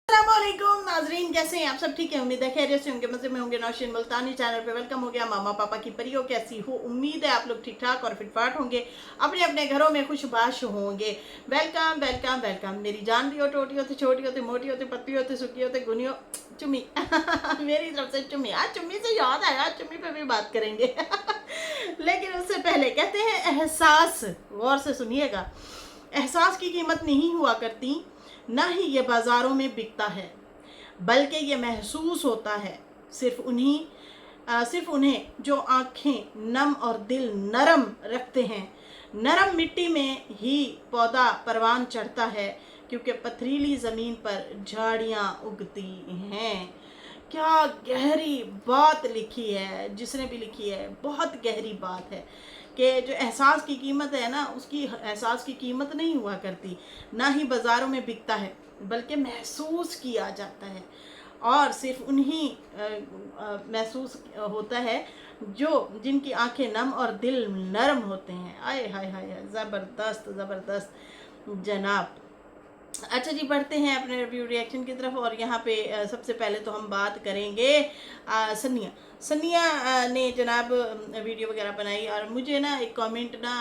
अस्सलामुअलैकुम नाजरीन, कैसे हैं आप सब? ठीक है, उम्मीद है खैरियत से होंगे, मजे में होंगे। नौशीन मुल्तानी चैनल पे वेलकम हो गया। मामा पापा की परियों, कैसी हो? उम्मीद है आप लोग ठीक ठाक और फिटफाट होंगे, अपने अपने घरों में खुशबाश होंगे। Welcome welcome welcome. मेरी जान भी हो, टोटी होती, छोटी होती, मोटी होती, पतली होती, सुखी होती, गुनी हो, चुम्मी मेरी तरफ से चुम्मी। आज चुम्मी से याद आया, चुम्मी पे भी बात करेंगे लेकिन उससे पहले कहते हैं एहसास, गौर से सुनिएगा। एहसास की कीमत नहीं हुआ करती, ना ही ये बाज़ारों में बिकता है, बल्कि ये महसूस होता है सिर्फ उन्हें जो आँखें नम और दिल नरम रखते हैं। नरम मिट्टी में ही पौधा परवान चढ़ता है, क्योंकि पथरीली ज़मीन पर झाड़ियाँ उगती हैं। क्या गहरी बात लिखी है जिसने भी लिखी है, बहुत गहरी बात है कि जो एहसास की कीमत है ना, उसकी एहसास की कीमत नहीं हुआ करती, ना ही बाज़ारों में बिकता है, बल्कि महसूस किया जाता है। और सिर्फ उन्हीं महसूस होता है जो जिनकी आंखें नम और दिल नरम होते हैं। आए हाय हाय हाय, ज़बरदस्त ज़बरदस्त जनाब। अच्छा जी, बढ़ते हैं अपने रिव्यू रिएक्शन की तरफ। और यहाँ पे सबसे पहले तो हम बात करेंगे सनिया सनिया ने जनाब वीडियो वगैरह बनाई, और मुझे ना एक कमेंट ना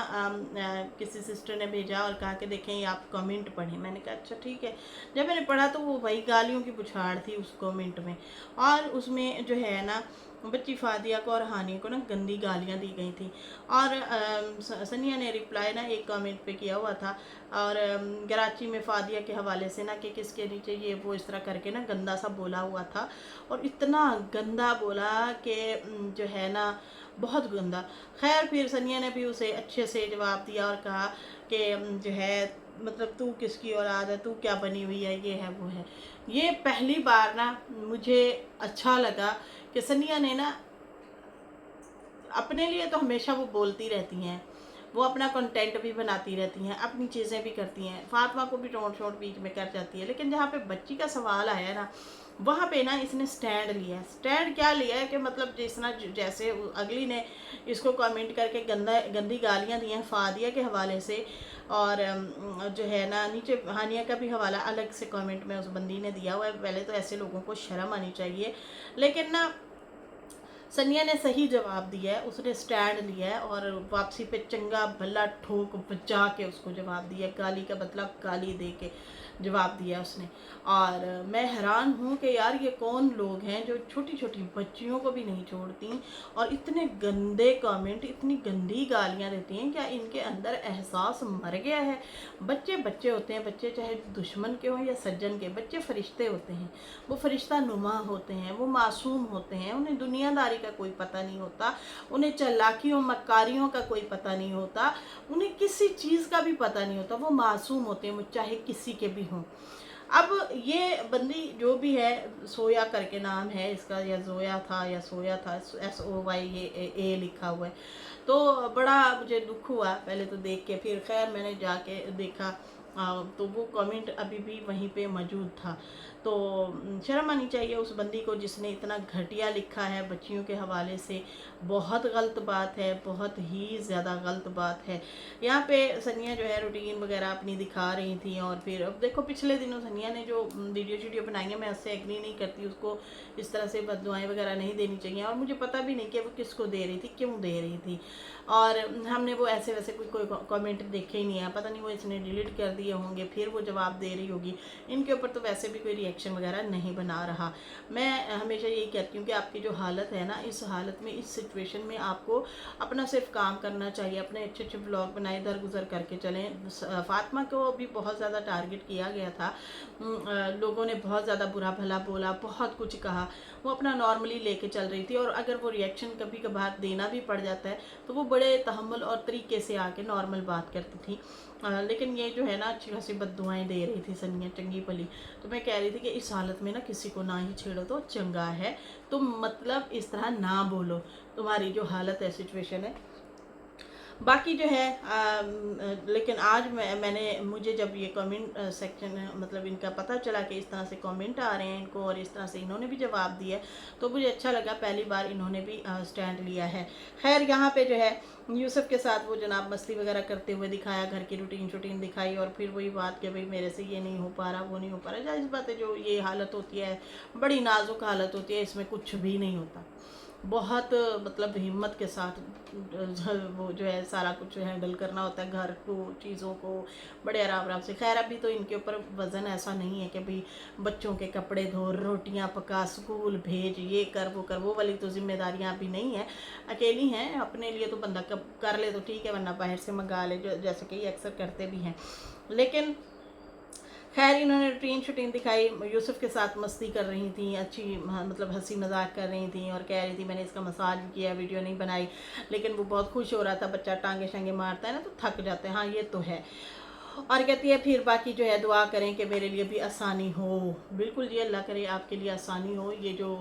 किसी सिस्टर ने भेजा और कहा कि देखें ये आप कमेंट पढ़ें। मैंने कहा अच्छा ठीक है। जब मैंने पढ़ा तो वो वही गालियों की बुछाड़ थी उस कमेंट में, और उसमें जो है ना बच्ची फादिया को और हानिया को ना गंदी गालियाँ दी गई थी। और सनिया ने रिप्लाई ना एक कमेंट पे किया हुआ था, और कराची में फादिया के हवाले से ना कि किसके नीचे ये वो इस तरह करके ना गंदा सा बोला हुआ था, और इतना गंदा बोला कि जो है ना बहुत गंदा। खैर फिर सनिया ने भी उसे अच्छे से जवाब दिया और कहा कि जो है मतलब तू किसकी औलाद है, तू क्या बनी हुई है, ये है वो है। ये पहली बार ना मुझे अच्छा लगा कि सनिया ने ना अपने लिए तो हमेशा वो बोलती रहती हैं, वो अपना कंटेंट भी बनाती रहती हैं, अपनी चीज़ें भी करती हैं, फातिमा को भी टोंट शोट बीच में कर जाती है, लेकिन जहाँ पे बच्ची का सवाल आया ना, वहाँ पे ना इसने स्टैंड लिया है। स्टैंड क्या लिया है कि मतलब जैसे अगली ने इसको कमेंट करके गंदी गालियाँ दी हैं फादिया के हवाले से, और जो है ना नीचे हानिया का भी हवाला अलग से कमेंट में उस बंदी ने दिया हुआ है। पहले तो ऐसे लोगों को शर्म आनी चाहिए, लेकिन ना सनिया ने सही जवाब दिया है, उसने स्टैंड लिया है और वापसी पे चंगा भला ठोक बजा के उसको जवाब दिया, गाली का मतलब गाली दे के जवाब दिया उसने। और मैं हैरान हूँ कि यार ये कौन लोग हैं जो छोटी छोटी बच्चियों को भी नहीं छोड़ती और इतने गंदे कमेंट, इतनी गंदी गालियाँ देती हैं। क्या इनके अंदर एहसास मर गया है? बच्चे बच्चे होते हैं, बच्चे चाहे दुश्मन के हों या सज्जन के, बच्चे फरिश्ते होते हैं, वो फरिश्ता नुमा होते हैं, वो मासूम होते हैं, उन्हें दुनियादारी का कोई पता नहीं होता, उन्हें चालाकियों मक्कारियों का कोई पता नहीं होता, उन्हें किसी चीज़ का भी पता नहीं होता, वो मासूम होते हैं, वो चाहे किसी के भी हों। अब ये बंदी जो भी है, सोया करके नाम है इसका, या जोया था या सोया था, SOY ये ए लिखा हुआ है, तो बड़ा मुझे दुख हुआ पहले तो देख के। फिर खैर मैंने जाके देखा तो वो कमेंट अभी भी वहीं पे मौजूद था। तो शर्म आनी चाहिए उस बंदी को जिसने इतना घटिया लिखा है बच्चियों के हवाले से। बहुत गलत बात है, बहुत ही ज़्यादा गलत बात है। यहाँ पे सनिया जो है रूटीन वगैरह अपनी दिखा रही थी, और फिर अब देखो पिछले दिनों सनिया ने जो वीडियो बनाई है, मैं उससे एग्री नहीं करती, उसको इस तरह से बददुआएं वगैरह नहीं देनी चाहिए, और मुझे पता भी नहीं कि वो किसको दे रही थी, क्यों दे रही थी। और हमने वो ऐसे वैसे कोई कमेंट देखे ही नहीं है, पता नहीं वो इसने डिलीट कर दिए होंगे, फिर वो जवाब दे रही होगी। इनके ऊपर तो वैसे भी कोई रिएक्शन वगैरह नहीं बना रहा। मैं हमेशा यही कहती हूँ कि आपकी जो हालत है ना, इस हालत में, इस सिचुएशन में आपको अपना सिर्फ काम करना चाहिए, अपने अच्छे अच्छे ब्लॉग बनाए, दर गुजर करके चलें। फातिमा को भी बहुत ज़्यादा टारगेट किया गया था, लोगों ने बहुत ज़्यादा बुरा भला बोला, बहुत कुछ कहा, वो अपना नॉर्मली लेके चल रही थी, और अगर वो रिएक्शन कभी कभार देना भी पड़ जाता है तो वो बड़े तहम्मुल और तरीके से आके नॉर्मल बात करती थी। लेकिन ये जो है ना अच्छी खासी बद्दुआएं दे रही थी सनिया चंगी भली। तो मैं कह रही थी कि इस हालत में ना किसी को ना ही छेड़ो तो चंगा है, तुम मतलब इस तरह ना बोलो, तुम्हारी जो हालत है, सिचुएशन है बाकी जो है लेकिन आज मैंने मुझे जब ये कमेंट सेक्शन मतलब इनका पता चला कि इस तरह से कमेंट आ रहे हैं इनको और इस तरह से इन्होंने भी जवाब दिया, तो मुझे अच्छा लगा, पहली बार इन्होंने भी स्टैंड लिया है। खैर यहाँ पे जो है यूसुफ के साथ वो जनाब मस्ती वगैरह करते हुए दिखाया, घर की रूटीन शूटीन दिखाई, और फिर वही बात कि भाई मेरे से ये नहीं हो पा रहा, वो नहीं हो पा रहा। जाहिर बात है, जो ये हालत होती है बड़ी नाजुक हालत होती है, इसमें कुछ भी नहीं होता। बहुत मतलब हिम्मत के साथ वो जो है सारा कुछ हैंडल करना होता है, घर को, चीज़ों को बड़े आराम आराम से। खैर अभी तो इनके ऊपर वज़न ऐसा नहीं है कि भाई बच्चों के कपड़े धो, रोटियां पका, स्कूल भेज, ये कर वो कर, वो वाली तो जिम्मेदारियां अभी नहीं है। अकेली हैं, अपने लिए तो बंदा कब कर ले तो ठीक है, वरना बाहर से मंगा ले, जो जैसे कि अक्सर करते भी हैं। लेकिन खैर इन्होंने रूटीन शूटीन दिखाई, यूसुफ के साथ मस्ती कर रही थी, अच्छी मतलब हंसी मजाक कर रही थी, और कह रही थी मैंने इसका मसाज किया, वीडियो नहीं बनाई। लेकिन वो बहुत खुश हो रहा था, बच्चा टांगे शांगे मारता है ना तो थक जाते हैं, हाँ ये तो है। और कहती है फिर बाकी जो है दुआ करें कि मेरे लिए भी आसानी हो। बिल्कुल जी, अल्लाह करे आपके लिए आसानी हो। ये जो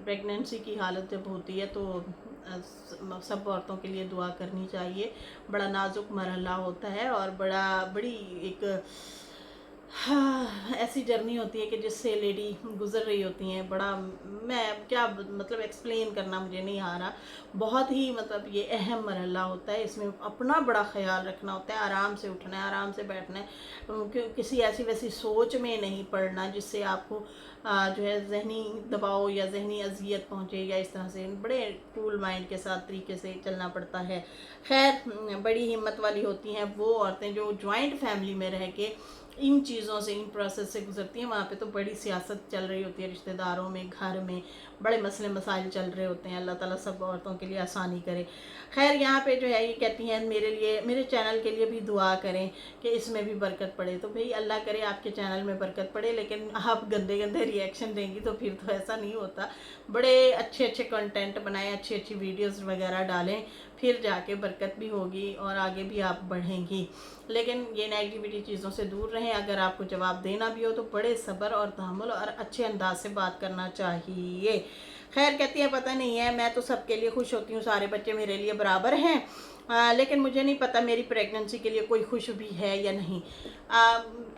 प्रेगनेंसी की हालत जब होती है तो सब औरतों के लिए दुआ करनी चाहिए। बड़ा नाजुक मरहला होता है और बड़ी एक हाँ, ऐसी जर्नी होती है कि जिससे लेडी गुजर रही होती हैं। बड़ा मैं क्या मतलब एक्सप्लेन करना मुझे नहीं आ रहा। बहुत ही मतलब ये अहम मरहला होता है, इसमें अपना बड़ा ख्याल रखना होता है, आराम से उठना है, आराम से बैठना है, किसी ऐसी वैसी सोच में नहीं पड़ना जिससे आपको जो है जहनी दबाव या जहनी अजियत पहुँचे, या इस तरह से बड़े कूल माइंड के साथ तरीके से चलना पड़ता है। खैर बड़ी हिम्मत वाली होती हैं वो औरतें जो जॉइंट फैमिली में रह के इन चीज़ों से, इन प्रोसेस से गुजरती हैं। वहाँ पे तो बड़ी सियासत चल रही होती है, रिश्तेदारों में, घर में बड़े मसले मसाइल चल रहे होते हैं। अल्लाह ताला सब औरतों के लिए आसानी करे। खैर यहाँ पे जो है ये कहती हैं मेरे लिए, मेरे चैनल के लिए भी दुआ करें कि इसमें भी बरकत पड़े। तो भाई अल्लाह करे आपके चैनल में बरकत पड़े, लेकिन आप गंदे गंदे रिएक्शन देंगी तो फिर तो ऐसा नहीं होता। बड़े अच्छे अच्छे कंटेंट बनाएं, अच्छी अच्छी वीडियोस वगैरह डालें, फिर जाके बरकत भी होगी और आगे भी आप बढ़ेंगी। लेकिन ये नेगेटिविटी चीज़ों से दूर रहें। अगर आपको जवाब देना भी हो तो बड़े सब्र और तहम्मुल और अच्छे अंदाज से बात करना चाहिए। खैर कहती है पता नहीं है, मैं तो सबके लिए खुश होती हूँ, सारे बच्चे मेरे लिए बराबर हैं, लेकिन मुझे नहीं पता मेरी प्रेगनेंसी के लिए कोई खुश भी है या नहीं।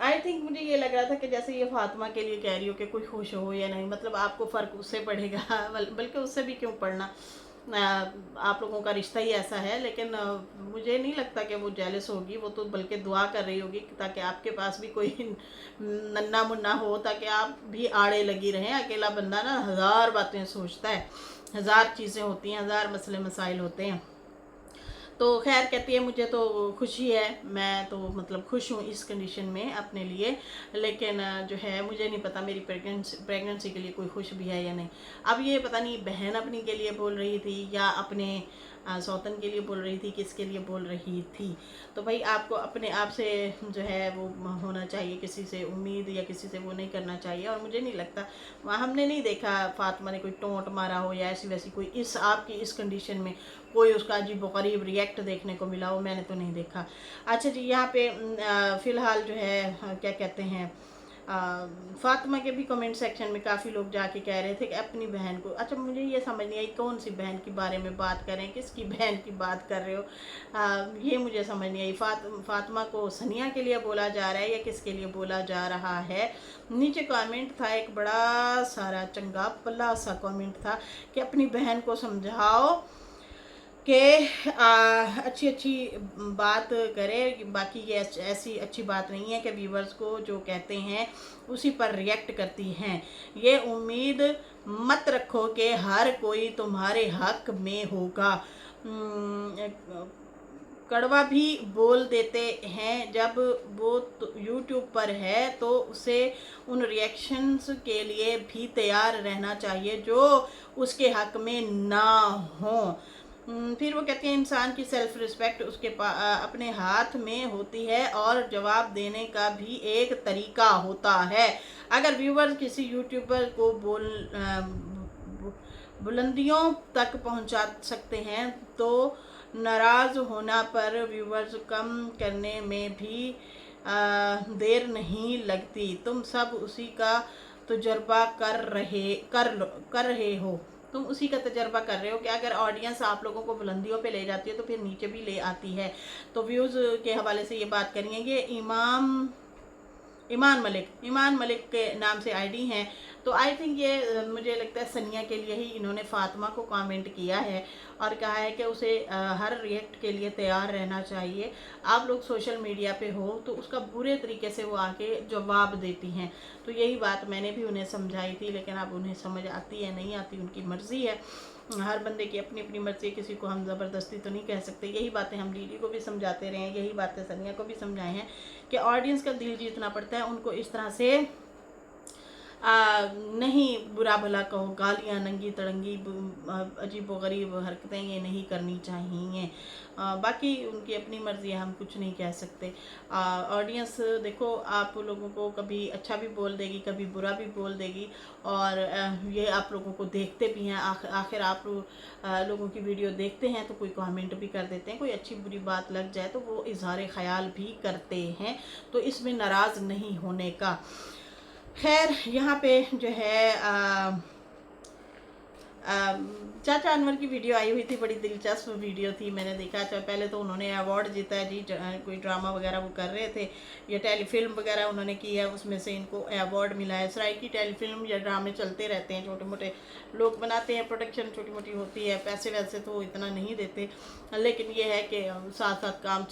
आई थिंक मुझे ये लग रहा था कि जैसे ये फातिमा के लिए कह रही हो कि कोई खुश हो या नहीं, मतलब आपको फ़र्क उससे पड़ेगा, बल्कि उससे भी क्यों पड़ना, आप लोगों का रिश्ता ही ऐसा है। लेकिन मुझे नहीं लगता कि वो जेलस होगी, वो तो बल्कि दुआ कर रही होगी ताकि आपके पास भी कोई नन्ना मुन्ना हो, ताकि आप भी आड़े लगी रहें। अकेला बंदा ना हज़ार बातें सोचता है, हज़ार चीज़ें होती हैं, हज़ार मसले मसाइल होते हैं। तो खैर कहती है मुझे तो खुशी है, मैं तो मतलब खुश हूँ इस कंडीशन में अपने लिए। लेकिन जो है मुझे नहीं पता मेरी प्रेगनेंसी के लिए कोई खुश भी है या नहीं। अब ये पता नहीं बहन अपनी के लिए बोल रही थी या अपने सौतन के लिए बोल रही थी, किसके लिए बोल रही थी। तो भाई आपको अपने आप से जो है वो होना चाहिए, किसी से उम्मीद या किसी से वो नहीं करना चाहिए। और मुझे नहीं लगता, वहाँ हमने नहीं देखा फातिमा ने कोई टोंट मारा हो या ऐसी वैसी कोई इस आपकी इस कंडीशन में कोई उसका अजीबोगरीब रिएक्ट देखने को मिला हो, मैंने तो नहीं देखा। अच्छा जी, यहाँ पे फ़िलहाल जो है क्या कहते हैं, फातिमा के भी कमेंट सेक्शन में काफ़ी लोग जाके कह रहे थे कि अपनी बहन को, अच्छा मुझे ये समझ नहीं आई कौन सी बहन के बारे में बात कर रहे हैं, किसकी बहन की बात कर रहे हो, ये मुझे समझ नहीं आई। फातिमा को सनिया के लिए बोला जा रहा है या किसके लिए बोला जा रहा है। नीचे कमेंट था एक बड़ा सारा चंगा पल्ला सा कमेंट था कि अपनी बहन को समझाओ कि अच्छी अच्छी बात करे। बाकी ये ऐसी अच्छी बात नहीं है कि व्यूवर्स को जो कहते हैं उसी पर रिएक्ट करती हैं। ये उम्मीद मत रखो कि हर कोई तुम्हारे हक में होगा। कड़वा भी बोल देते हैं, जब वो यूट्यूब पर है तो उसे उन रिएक्शंस के लिए भी तैयार रहना चाहिए जो उसके हक में ना हो। फिर वो कहती है इंसान की सेल्फ रिस्पेक्ट उसके अपने हाथ में होती है और जवाब देने का भी एक तरीका होता है। अगर व्यूवर किसी यूट्यूबर को बुलंदियों तक पहुंचा सकते हैं तो नाराज़ होना पर व्यूवर्स कम करने में भी देर नहीं लगती। तुम सब उसी का तजुर्बा कर रहे हो। तुम उसी का तजर्बा कर रहे हो कि अगर ऑडियंस आप लोगों को बुलंदियों पे ले जाती है तो फिर नीचे भी ले आती है। तो व्यूज़ के हवाले से ये बात करेंगे, ईमान मलिक के नाम से आईडी हैं। तो आई थिंक ये मुझे लगता है सनिया के लिए ही इन्होंने फातिमा को कमेंट किया है और कहा है कि उसे हर रिएक्ट के लिए तैयार रहना चाहिए। आप लोग सोशल मीडिया पे हो तो उसका बुरे तरीके से वो आके जवाब देती हैं। तो यही बात मैंने भी उन्हें समझाई थी, लेकिन अब उन्हें समझ आती है नहीं आती उनकी मर्ज़ी है। हर बंदे की अपनी अपनी मर्ज़ी है, किसी को हम ज़बरदस्ती तो नहीं कह सकते। यही बातें हम दीदी को भी समझाते रहे हैं, यही बातें सनिया को भी समझाए हैं कि ऑडियंस का दिल जीतना पड़ता है। उनको इस तरह से नहीं बुरा भला कहो, गालियाँ नंगी तड़ंगी अजीब व गरीब हरकतें ये नहीं करनी चाहिए। बाकी उनकी अपनी मर्ज़ी है, हम कुछ नहीं कह सकते। ऑडियंस देखो आप लोगों को कभी अच्छा भी बोल देगी, कभी बुरा भी बोल देगी, और ये आप लोगों को देखते भी हैं। आखिर आप लोगों की वीडियो देखते हैं तो कोई कमेंट भी कर देते हैं, कोई अच्छी बुरी बात लग जाए तो वो इजहार ख्याल भी करते हैं, तो इसमें नाराज़ नहीं होने का। खैर यहाँ पे जो है चाचा अनवर की वीडियो आई हुई थी, बड़ी दिलचस्प वीडियो थी। मैंने देखा पहले तो उन्होंने अवार्ड जीता है जी, कोई ड्रामा वगैरह वो कर रहे थे, या टेलीफिल्म वगैरह उन्होंने की है, उसमें से इनको अवार्ड मिला है। सराय की टेलीफिल्म या ड्रामे चलते रहते हैं, छोटे मोटे लोग बनाते हैं, प्रोडक्शन छोटी मोटी होती है, पैसे वैसे तो इतना नहीं देते, लेकिन ये है कि साथ साथ काम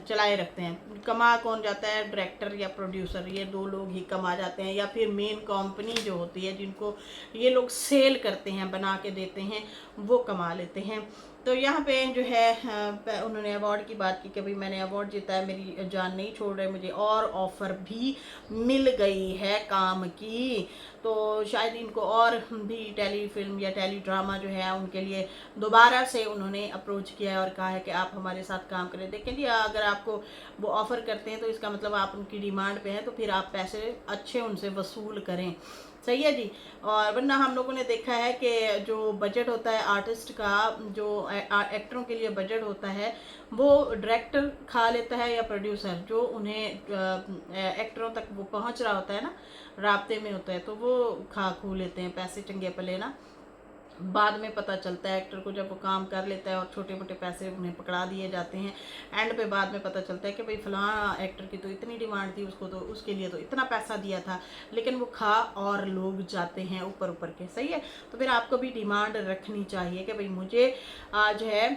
चलाए रखते हैं। कमा कौन जाता है? डायरेक्टर या प्रोड्यूसर, ये दो लोग ही कमा जाते हैं, या फिर मेन कंपनी जो होती है जिनको ये लोग सेल करते हैं, बना के देते हैं, वो कमा लेते हैं। तो यहाँ पे जो है उन्होंने अवार्ड की बात की कि भाई मैंने अवार्ड जीता है, मेरी जान नहीं छोड़ रहे, मुझे और ऑफ़र भी मिल गई है काम की। तो शायद इनको और भी टेली फिल्म या टेली ड्रामा जो है उनके लिए दोबारा से उन्होंने अप्रोच किया है और कहा है कि आप हमारे साथ काम करें। देखें जी, अगर आपको वो ऑफ़र करते हैं तो इसका मतलब आप उनकी डिमांड पे हैं, तो फिर आप पैसे अच्छे उनसे वसूल करें। सही है जी। और वरना हम लोगों ने देखा है कि जो बजट होता है आर्टिस्ट का, जो एक्टरों के लिए बजट होता है, वो डायरेक्टर खा लेता है या प्रोड्यूसर, जो उन्हें एक्टरों तक वो पहुंच रहा होता है ना, राब्ते में होता है, तो वो खा खू लेते हैं पैसे चंगे पले ना। बाद में पता चलता है एक्टर को, जब वो काम कर लेता है और छोटे मोटे पैसे उन्हें पकड़ा दिए जाते हैं, एंड पे बाद में पता चलता है कि भाई फलां एक्टर की तो इतनी डिमांड थी, उसको तो उसके लिए तो इतना पैसा दिया था, लेकिन वो खा और लोग जाते हैं ऊपर ऊपर के। सही है। तो फिर आपको भी डिमांड रखनी चाहिए कि भाई मुझे जो है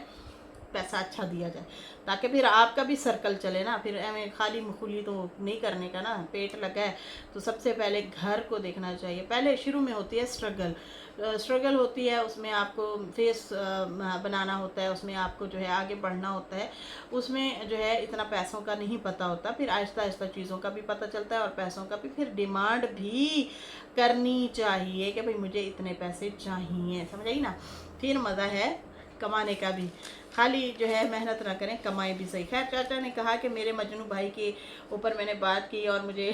पैसा अच्छा दिया जाए, ताकि फिर आपका भी सर्कल चले ना। फिर हमें खाली मखूली तो नहीं करने का ना, पेट लगा है तो सबसे पहले घर को देखना चाहिए। पहले शुरू में होती है स्ट्रगल होती है, उसमें आपको फेस बनाना होता है, उसमें आपको जो है आगे बढ़ना होता है, उसमें जो है इतना पैसों का नहीं पता होता। फिर आहिस्ता आहिस्ता चीज़ों का भी पता चलता है और पैसों का भी फिर डिमांड भी करनी चाहिए कि भाई मुझे इतने पैसे चाहिए। समझ आई ना। फिर मज़ा है कमाने का भी, खाली जो है मेहनत ना करें, कमाई भी सही। खैर चाचा ने कहा कि मेरे मजनू भाई के ऊपर मैंने बात की और मुझे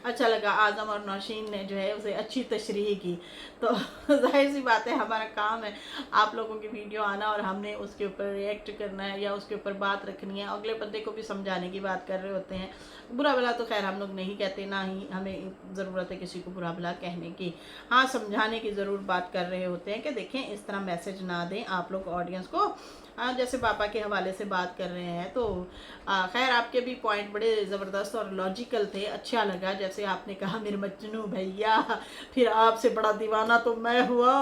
अच्छा लगा। आज़म और नौशीन ने जो है उसे अच्छी तशरीह की, तो जाहिर सी बात है हमारा काम है आप लोगों की वीडियो आना और हमने उसके ऊपर रिएक्ट करना है या उसके ऊपर बात रखनी है। अगले बंदे को भी समझाने की बात कर रहे होते हैं। बुरा भला तो खैर हम लोग नहीं कहते, ना ही हमें ज़रूरत है किसी को बुरा भला कहने की। हाँ, समझाने की ज़रूर बात कर रहे होते हैं कि देखें इस तरह मैसेज ना दें आप लोग ऑडियंस को, जैसे पापा के हवाले से बात कर रहे हैं। तो खैर आपके भी पॉइंट बड़े ज़बरदस्त और लॉजिकल थे, अच्छा लगा। जैसे आपने कहा मेरे मजनू भैया, फिर आपसे बड़ा दीवाना तो मैं हुआ,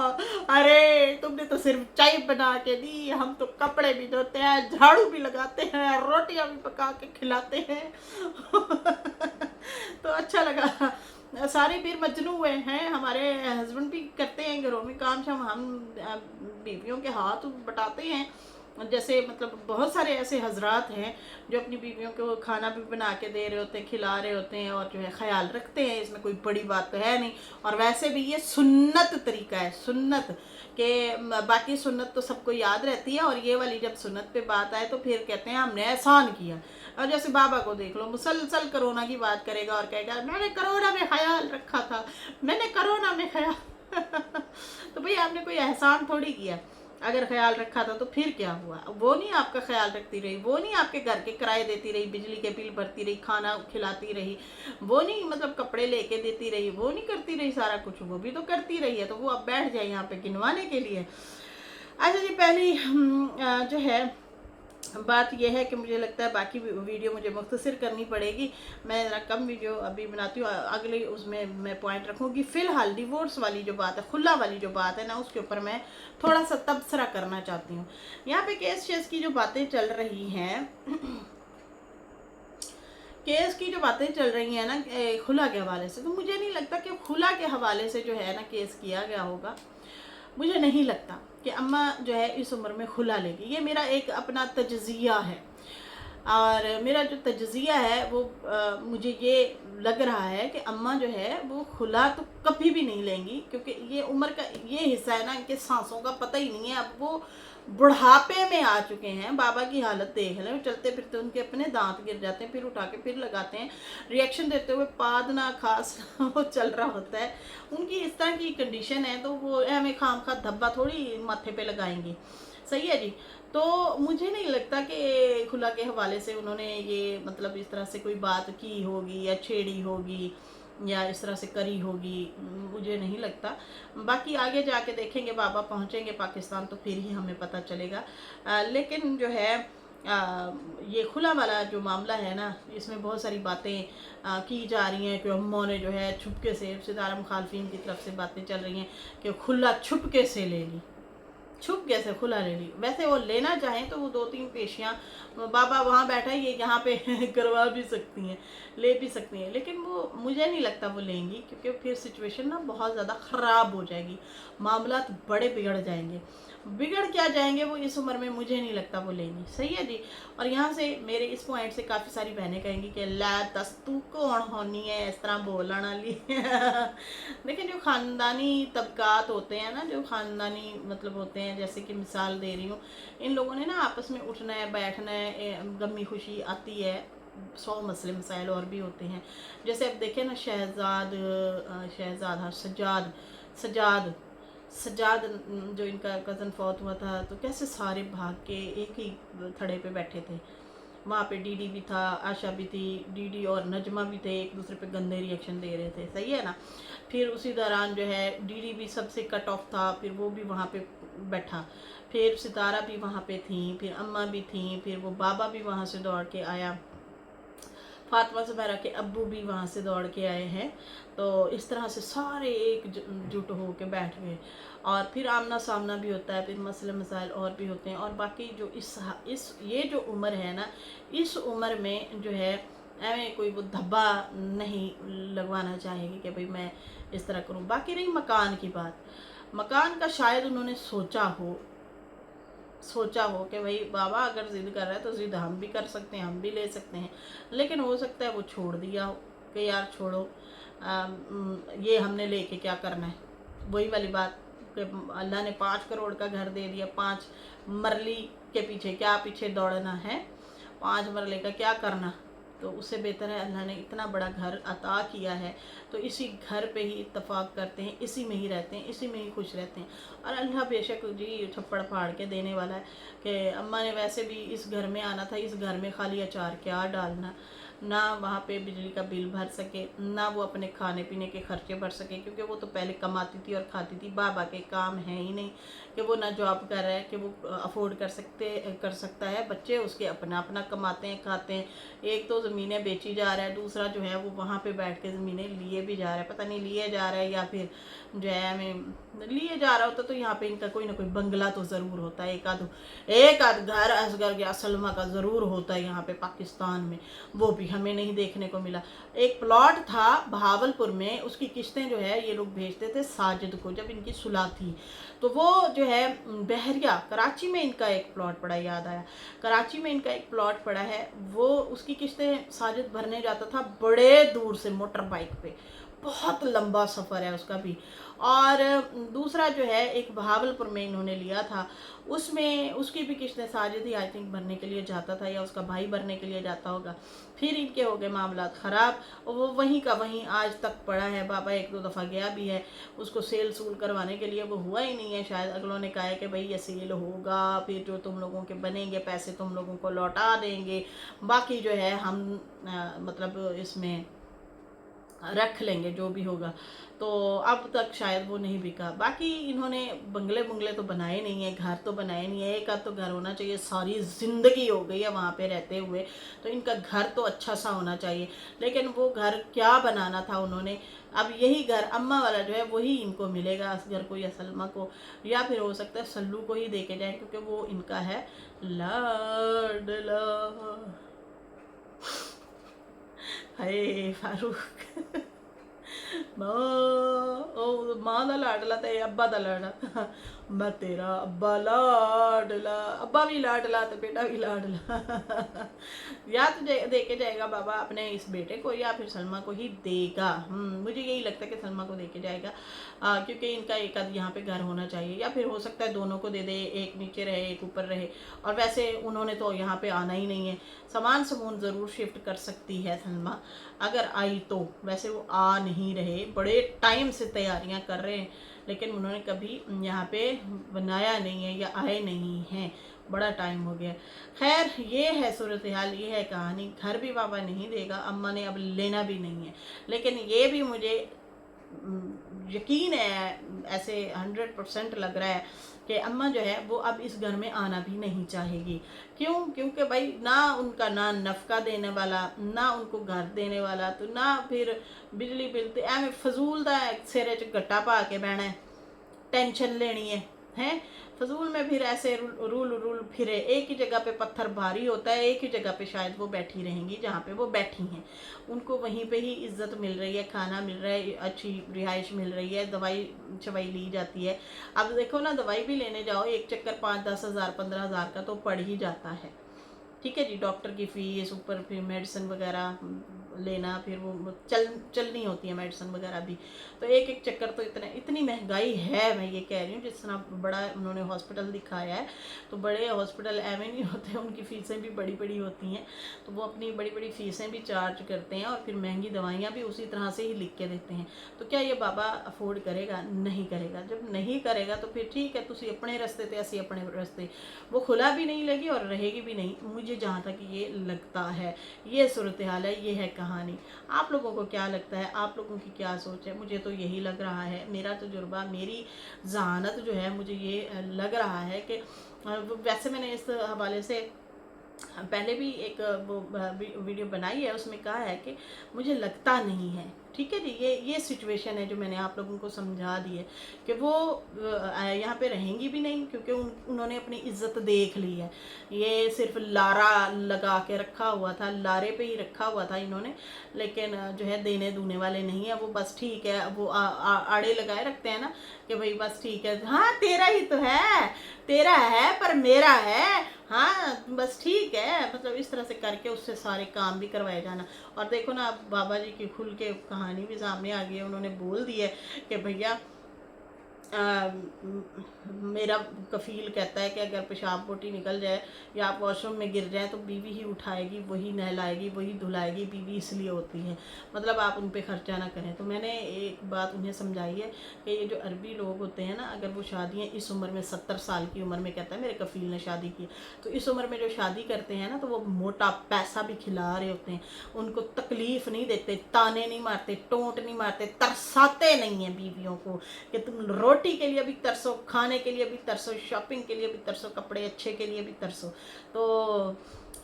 अरे तुमने तो सिर्फ चाय बना के दी, हम तो कपड़े भी धोते हैं, झाड़ू भी लगाते हैं, रोटियां भी पका के खिलाते हैं। तो अच्छा लगा। सारे फिर मजनू हुए हैं, हमारे हस्बैंड भी करते हैं घरों में काम शाम, हम बीवियों के हाथ बटाते हैं। जैसे मतलब बहुत सारे ऐसे हजरात हैं जो अपनी बीवियों को खाना भी बना के दे रहे होते हैं, खिला रहे होते हैं और जो है ख्याल रखते हैं। इसमें कोई बड़ी बात तो है नहीं, और वैसे भी ये सुन्नत तरीका है, सुन्नत के बाकी सुन्नत तो सबको याद रहती है, और ये वाली जब सुन्नत पे बात आए तो फिर कहते हैं हमने एहसान किया। और जैसे बाबा को देख लो, मुसलसल कोरोना की बात करेगा और कहेगा मैंने कोरोना में ख्याल रखा था, मैंने कोरोना में ख्याल तो भाई आपने कोई एहसान थोड़ी किया, अगर ख्याल रखा था तो फिर क्या हुआ? वो नहीं आपका ख्याल रखती रही, वो नहीं आपके घर के किराए देती रही, बिजली के बिल भरती रही, खाना खिलाती रही, वो नहीं मतलब कपड़े लेके देती रही, वो नहीं करती रही सारा कुछ, वो भी तो करती रही है। तो वो अब बैठ जाए यहाँ पे गिनवाने के लिए। अच्छा जी, पहली जो है बात यह है कि मुझे लगता है बाकी वीडियो मुझे मुख्तसर करनी पड़ेगी, मैं ज़रा कम वीडियो अभी बनाती हूँ, अगले उसमें मैं पॉइंट रखूँगी। फ़िलहाल डिवोर्स वाली जो बात है, खुला वाली जो बात है ना, उसके ऊपर मैं थोड़ा सा तबसरा करना चाहती हूँ। यहाँ पे केस शेस की जो बातें चल रही हैं केस की जो बातें चल रही हैं ना खुला के हवाले से, तो मुझे नहीं लगता कि खुला के हवाले से जो है ना केस किया गया होगा। मुझे नहीं लगता कि अम्मा जो है इस उम्र में खुला लेगी। ये मेरा एक अपना तजज़िया है, और मेरा जो तजज़िया है वो मुझे ये लग रहा है कि अम्मा जो है वो खुला तो कभी भी नहीं लेंगी, क्योंकि ये उम्र का ये हिस्सा है ना, इनके सांसों का पता ही नहीं है। अब वो बुढ़ापे में आ चुके हैं। बाबा की हालत देख लें, चलते फिरते उनके अपने दांत गिर जाते हैं, फिर उठा के फिर लगाते हैं, रिएक्शन देते हुए पाद ना खास वो चल रहा होता है। उनकी इस तरह की कंडीशन है, तो वो हमें खाम खा धब्बा थोड़ी माथे पे लगाएंगी। सही है जी। तो मुझे नहीं लगता कि खुला के हवाले से उन्होंने ये मतलब इस तरह से कोई बात की होगी या छेड़ी होगी या इस तरह से करी होगी, मुझे नहीं लगता। बाकी आगे जाके देखेंगे, बाबा पहुंचेंगे पाकिस्तान तो फिर ही हमें पता चलेगा। लेकिन जो है ये खुला वाला जो मामला है ना, इसमें बहुत सारी बातें की जा रही हैं कि अम्मा ने जो है छुपके से, सितारा मुखालफिन की तरफ से बातें चल रही हैं कि खुला छुपके से ले ली, छुप कैसे खुला ले ली। वैसे वो लेना चाहें तो वो 2-3 पेशियाँ बाबा वहाँ बैठा है, ये यहाँ पे करवा भी सकती हैं, ले भी सकती हैं, लेकिन वो मुझे नहीं लगता वो लेंगी, क्योंकि फिर सिचुएशन ना बहुत ज़्यादा ख़राब हो जाएगी, मामलात बड़े बिगड़ जाएंगे। बिगड़ क्या जाएंगे वो इस उम्र में, मुझे नहीं लगता वो लेंगी। सही है जी। और यहाँ से मेरे इस पॉइंट से काफ़ी सारी बहनें कहेंगी कि ला दस तू कौन होनी है इस तरह बोलने वाली। लेकिन जो ख़ानदानी तबकात होते हैं ना, जो ख़ानदानी मतलब होते हैं, जैसे कि मिसाल दे रही हूँ, इन लोगों ने ना आपस में उठना है, बैठना है, गमी खुशी आती है, 100 मसले मसाइल और भी होते हैं। जैसे अब देखें ना, शहजाद हाँ सज्जाद सज्जाद सज्जाद जो इनका कज़न फौत हुआ था, तो कैसे सारे भाग के एक ही थड़े पे बैठे थे। वहाँ पे डीडी भी था, आशा भी थी, डीडी और नजमा भी थे, एक दूसरे पे गंदे रिएक्शन दे रहे थे। सही है ना। फिर उसी दौरान जो है डीडी भी सबसे कट ऑफ था, फिर वो भी वहाँ पे बैठा, फिर सितारा भी वहाँ पे थी, फिर अम्मा भी थी, फिर वो बाबा भी वहाँ से दौड़ के आया, फातिमा ज़ुबैरा के अब्बू भी वहाँ से दौड़ के आए हैं। तो इस तरह से सारे एक जुट हो के बैठ गए, और फिर आमना सामना भी होता है, फिर मसले मसाइल और भी होते हैं। और बाकी जो इस ये जो उम्र है ना, इस उम्र में जो है एवं कोई वो धब्बा नहीं लगवाना चाहेगी कि भाई मैं इस तरह करूं। बाकी रही मकान की बात, मकान का शायद उन्होंने सोचा हो कि भाई बाबा अगर ज़िद कर रहा है तो ज़िद हम भी कर सकते हैं, हम भी ले सकते हैं, लेकिन हो सकता है वो छोड़ दिया हो कि यार छोड़ो, ये हमने लेके क्या करना है। वही वाली बात कि अल्लाह ने 5 करोड़ का घर दे दिया, 5 मरली के पीछे क्या पीछे दौड़ना है, 5 मरले का क्या करना। तो उससे बेहतर है अल्लाह ने इतना बड़ा घर अता किया है, तो इसी घर पे ही इत्तेफाक करते हैं, इसी में ही रहते हैं, इसी में ही खुश रहते हैं। और अल्लाह बेशक जी थप्पड़ फाड़ के देने वाला है कि अम्मा ने वैसे भी इस घर में आना था, इस घर में खाली अचार क्या डालना, ना वहाँ पे बिजली का बिल भर सके, ना वो अपने खाने पीने के खर्चे भर सके, क्योंकि वो तो पहले कमाती थी और खाती थी। बाबा के काम है ही नहीं कि वो ना जॉब कर रहा है कि वो अफोर्ड कर सकता है, बच्चे उसके अपना अपना कमाते हैं, खाते हैं। एक तो ज़मीनें बेची जा रहा है, दूसरा जो है वो वहाँ पे बैठ के ज़मीनें लिए भी जा रहा है, पता नहीं लिए जा रहा है या फिर जो है हमें लिए जा रहा होता तो यहाँ पे इनका कोई ना कोई बंगला तो ज़रूर होता है, एक आध घर असगर या सलमा का ज़रूर होता है यहाँ पे पाकिस्तान में, वो भी हमें नहीं देखने को मिला। एक प्लॉट था भावलपुर में, उसकी किस्तें जो है ये लोग भेजते थे साजिद को, जब इनकी सुलह थी, तो वो जो है बहरिया कराची में इनका एक प्लॉट पड़ा, याद आया, कराची में इनका एक प्लॉट पड़ा है, वो उसकी किस्तें साजिद भरने जाता था बड़े दूर से मोटर बाइक पे, बहुत लंबा सफ़र है उसका भी। और दूसरा जो है एक बहावलपुर में इन्होंने लिया था, उसमें उसकी भी किस्तें साजिद ही आई थिंक भरने के लिए जाता था, या उसका भाई भरने के लिए जाता होगा। फिर इनके हो गए मामला ख़राब, और वो वहीं का वहीं आज तक पड़ा है। बाबा एक दो दफ़ा गया भी है उसको सेल सूल करवाने के लिए, वो हुआ ही नहीं है। शायद अगलों ने कहा है कि भाई ये सेल होगा, फिर जो तुम लोगों के बनेंगे पैसे तुम लोगों को लौटा देंगे, बाकी जो है हम मतलब इसमें रख लेंगे जो भी होगा। तो अब तक शायद वो नहीं बिका। बाकी इन्होंने बंगले बुंगले तो बनाए नहीं है, घर तो बनाए नहीं है। एक आध तो घर होना चाहिए, सारी ज़िंदगी हो गई है वहाँ पे रहते हुए, तो इनका घर तो अच्छा सा होना चाहिए। लेकिन वो घर क्या बनाना था उन्होंने, अब यही घर अम्मा वाला जो है वही इनको मिलेगा, असगर को या सलमा को, या फिर हो सकता है सल्लू को ही दे के जाए, क्योंकि वो इनका है लाडला। हाय फारूक मां दा लाडला ते अब्बा दा लाडला मैं तेरा अब्बा लाडला, अब्बा भी लाडला तो बेटा भी लाडला। या तो दे के जाएगा बाबा अपने इस बेटे को, या फिर सलमा को ही देगा। मुझे यही लगता है कि सलमा को दे के जाएगा, क्योंकि इनका एक आध यहाँ पे घर होना चाहिए, या फिर हो सकता है दोनों को दे दे, एक नीचे रहे एक ऊपर रहे। और वैसे उन्होंने तो यहाँ पे आना ही नहीं है, सामान समून ज़रूर शिफ्ट कर सकती है सलमा अगर आई तो। वैसे वो आ नहीं रहे, बड़े टाइम से तैयारियां कर रहे हैं, लेकिन उन्होंने कभी यहाँ पे बनाया नहीं है या आए नहीं हैं, बड़ा टाइम हो गया। खैर ये है सूरत हाल, ये है कहानी। घर भी बाबा नहीं देगा, अम्मा ने अब लेना भी नहीं है। लेकिन ये भी मुझे यकीन है, ऐसे 100% लग रहा है कि अम्मा जो है वो अब इस घर में आना भी नहीं चाहेगी। क्यों? क्योंकि भाई ना उनका ना नफका देने वाला, ना उनको घर देने वाला, तो ना फिर बिजली बिल, तो एवं फजूल का सिरे च गट्टा पा के बहना है, टेंशन लेनी है हैं फजूल में। फिर ऐसे रूल फिरे, एक ही जगह पे पत्थर भारी होता है, एक ही जगह पे शायद वो बैठी रहेंगी जहाँ पे वो बैठी हैं, उनको वहीं पे ही इज्जत मिल रही है, खाना मिल रहा है, अच्छी रिहाइश मिल रही है, दवाई शवाई ली जाती है। अब देखो ना, दवाई भी लेने जाओ एक चक्कर 5-10 हज़ार 15 हज़ार का तो पड़ ही जाता है। ठीक है जी, डॉक्टर की फीस ऊपर फिर मेडिसिन वगैरह लेना, फिर वो चलनी होती है मेडिसिन वगैरह भी, तो एक एक चक्कर तो इतनी महंगाई है। मैं ये कह रही हूँ जिस तरह बड़ा उन्होंने हॉस्पिटल दिखाया है, तो बड़े हॉस्पिटल एवं नहीं होते, उनकी फ़ीसें भी बड़ी बड़ी होती हैं, तो वो अपनी बड़ी बड़ी फ़ीसें भी चार्ज करते हैं, और फिर महंगी दवाइयाँ भी उसी तरह से ही लिख के देते हैं। तो क्या ये बाबा अफोर्ड करेगा? नहीं करेगा। जब नहीं करेगा तो फिर ठीक है, तुसी अपने रस्ते थे, असी अपने रस्ते, वो खुला भी नहीं लगी और रहेगी भी नहीं, मुझे जहाँ तक ये लगता है। ये सूरत हाल है, ये है कहानी। आप लोगों को क्या लगता है? आप लोगों की क्या सोच है? मुझे तो यही लग रहा है, मेरा तजुर्बा, मेरी जहानत जो है, मुझे ये लग रहा है कि वैसे मैंने इस हवाले से पहले भी एक वो वीडियो बनाई है, उसमें कहा है कि मुझे लगता नहीं है। ठीक है जी, ये सिचुएशन है जो मैंने आप लोगों को समझा दी है कि वो यहाँ पे रहेंगी भी नहीं, क्योंकि उन्होंने अपनी इज्जत देख ली है। ये सिर्फ लारा लगा के रखा हुआ था, लारे पे ही रखा हुआ था इन्होंने, लेकिन जो है देने दूने वाले नहीं है वो। बस ठीक है, वो आड़े लगाए रखते हैं ना कि भाई बस ठीक है, हाँ तेरा ही तो है, तेरा है पर मेरा है, हाँ बस ठीक है, मतलब इस तरह से करके उससे सारे काम भी करवाए जाना। और देखो ना, अब बाबा जी की खुल के कहानी भी सामने आ गई है, उन्होंने बोल दी है कि भैया मेरा कफ़ील कहता है कि अगर पेशाब पोटी निकल जाए या आप वॉशरूम में गिर जाए तो बीवी ही उठाएगी, वही नहलाएगी, वही धुलाएगी, बीवी इसलिए होती है, मतलब आप उन पे खर्चा ना करें। तो मैंने एक बात उन्हें समझाई है कि ये जो अरबी लोग होते हैं ना, अगर वो शादियाँ इस उम्र में 70 साल की उम्र में, कहता है मेरे कफ़ील ने शादी की, तो इस उम्र में जो शादी करते हैं ना, तो वो मोटा पैसा भी खिला रहे होते हैं, उनको तकलीफ़ नहीं देते, ताने नहीं मारते, टोंट नहीं मारते, तरसाते नहीं हैं बीवियों को कि तुम रोटी के लिए भी तरसो, खाने के लिए भी तरसो, शॉपिंग के लिए भी तरसो, कपड़े अच्छे के लिए भी तरसो। तो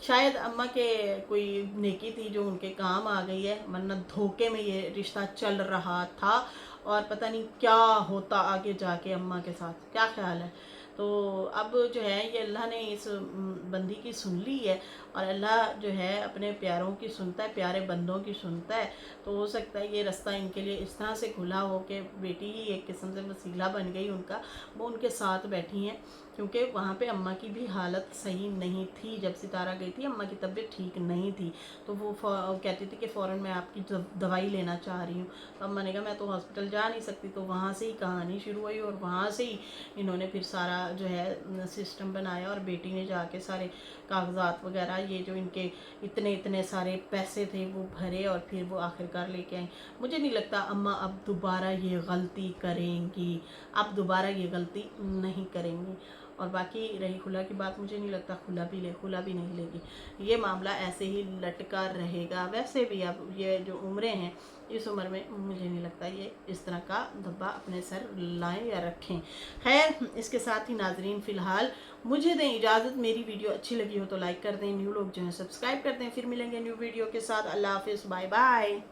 शायद अम्मा के कोई नेकी थी जो उनके काम आ गई है, वरना धोखे में ये रिश्ता चल रहा था, और पता नहीं क्या होता आगे जाके अम्मा के साथ। क्या ख्याल है? तो अब जो है ये अल्लाह ने इस बंदी की सुन ली है, और अल्लाह जो है अपने प्यारों की सुनता है, प्यारे बंदों की सुनता है। तो हो सकता है ये रास्ता इनके लिए इस तरह से खुला हो कि बेटी ही एक किस्म से वसीला बन गई उनका, वो उनके साथ बैठी हैं। क्योंकि वहाँ पे अम्मा की भी हालत सही नहीं थी, जब सितारा गई थी अम्मा की तबीयत ठीक नहीं थी, तो वो कहती थी कि फ़ौरन मैं आपकी दवाई लेना चाह रही हूँ। तो अम्मा ने कहा मैं तो हॉस्पिटल जा नहीं सकती। तो वहाँ से ही कहानी शुरू हुई, और वहाँ से ही इन्होंने फिर सारा जो है सिस्टम बनाया, और बेटी ने जाके सारे कागजात वगैरह, ये जो इनके इतने इतने सारे पैसे थे वो भरे, और फिर वो आखिरकार लेके आई। मुझे नहीं लगता अम्मा अब दोबारा ये गलती करेंगी, अब दोबारा ये गलती नहीं करेंगी। और बाकी रही खुला की बात, मुझे नहीं लगता खुला भी नहीं लेगी, ये मामला ऐसे ही लटका रहेगा। वैसे भी अब ये जो उम्रें हैं, इस उम्र में मुझे नहीं लगता ये इस तरह का धब्बा अपने सर लाएं या रखें। खैर, इसके साथ ही नाजरीन फ़िलहाल मुझे दें इजाज़त। मेरी वीडियो अच्छी लगी हो तो लाइक कर दें, न्यू लोग जो हैं सब्सक्राइब कर दें। फिर मिलेंगे न्यू वीडियो के साथ। अल्लाह हाफिज़, बाय बाय।